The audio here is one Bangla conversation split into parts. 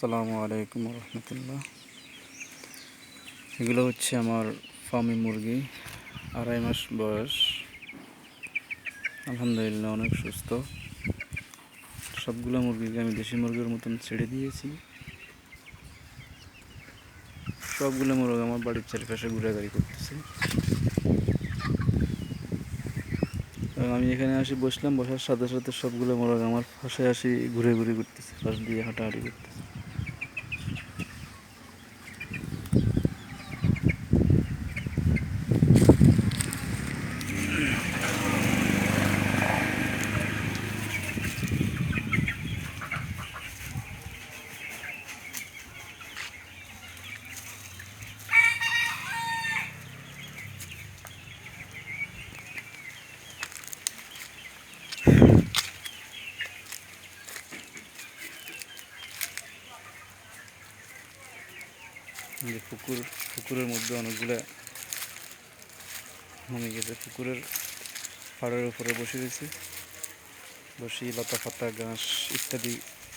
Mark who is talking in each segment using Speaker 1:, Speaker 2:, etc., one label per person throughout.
Speaker 1: আসসালামু আলাইকুম রহমতুল্লাহ। এগুলো হচ্ছে আমার ফার্মি মুরগি, 2.5 মাস বয়স। আলহামদুলিল্লাহ অনেক সুস্থ। সবগুলো মুরগিকে আমি দেশি মুরগির মতন ছেড়ে দিয়েছি। সবগুলো মুরগি আমার বাড়ির চারপাশে ঘোরাঘুরি করতেছে এবং আমি এখানে আসি বসলাম, বসার সাথে সাথে সবগুলো মুরগি আমার পাশে আসি ঘুরে ঘুরে করতেছে, পাশ দিয়ে হাঁটাহাঁটি করতেছে। যে পুকুরের মধ্যে অনেকগুলো নামে গেছে। পুকুরের পাড়ের উপরে বসে রয়েছে, বসে লতা পাতা ঘাস ইত্যাদি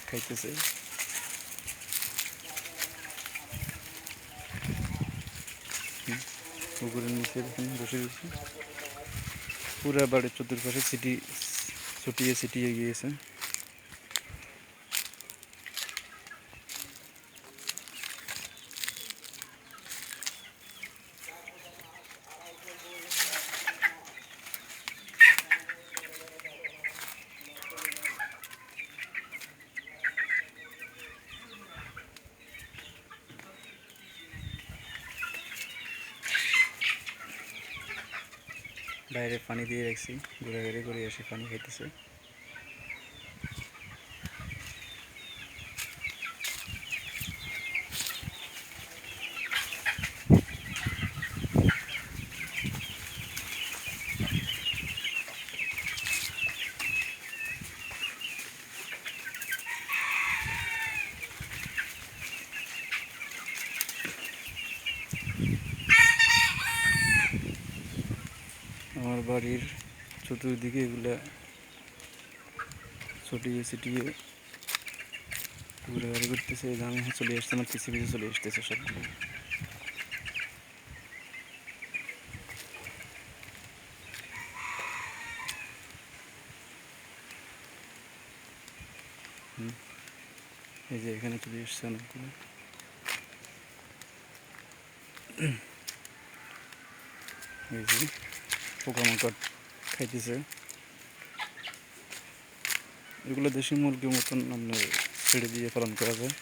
Speaker 1: খাইতেছে। পুকুরের নিচে দেখুন বসে রয়েছে। পুরা বাড়ির চতুর্পাশে ছুটিয়ে গিয়েছে। বাইরে পানি দিয়ে রাখছি, ঘোরাঘুরি করে এসে পানি খাইতেছে। আমার বাড়ির চতুর্দিকে এগুলা ছিটিয়ে ঘুরাঘুরি করতেছে। আমি চলে আসছে, আমার পিছিয়ে পিছিয়ে চলে আসতেছে সবগুলো। এই যে এখানে চলে এসছে অনেকগুলো। এই যে পোকামাকড় খাইতেছে। এগুলো দেশি মুরগির মতন আপনার ছেড়ে দিয়ে পালন করা যায়।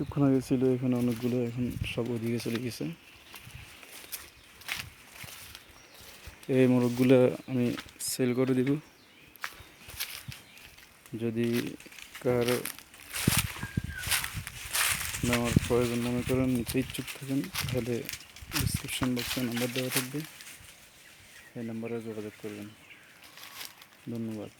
Speaker 1: কিছুক্ষণ আগে ছিল এখানে অনেকগুলো, এখন সব ওদিকে চলে গেছে। এই মোরগগুলো আমি সেল করে দিব। যদি কার নেওয়ার প্রয়োজন মনে করেন, নিতে ইচ্ছুক থাকেন, তাহলে ডিসক্রিপশন বক্সে নাম্বার দেওয়া থাকবে, এই নাম্বারে যোগাযোগ করবেন। ধন্যবাদ।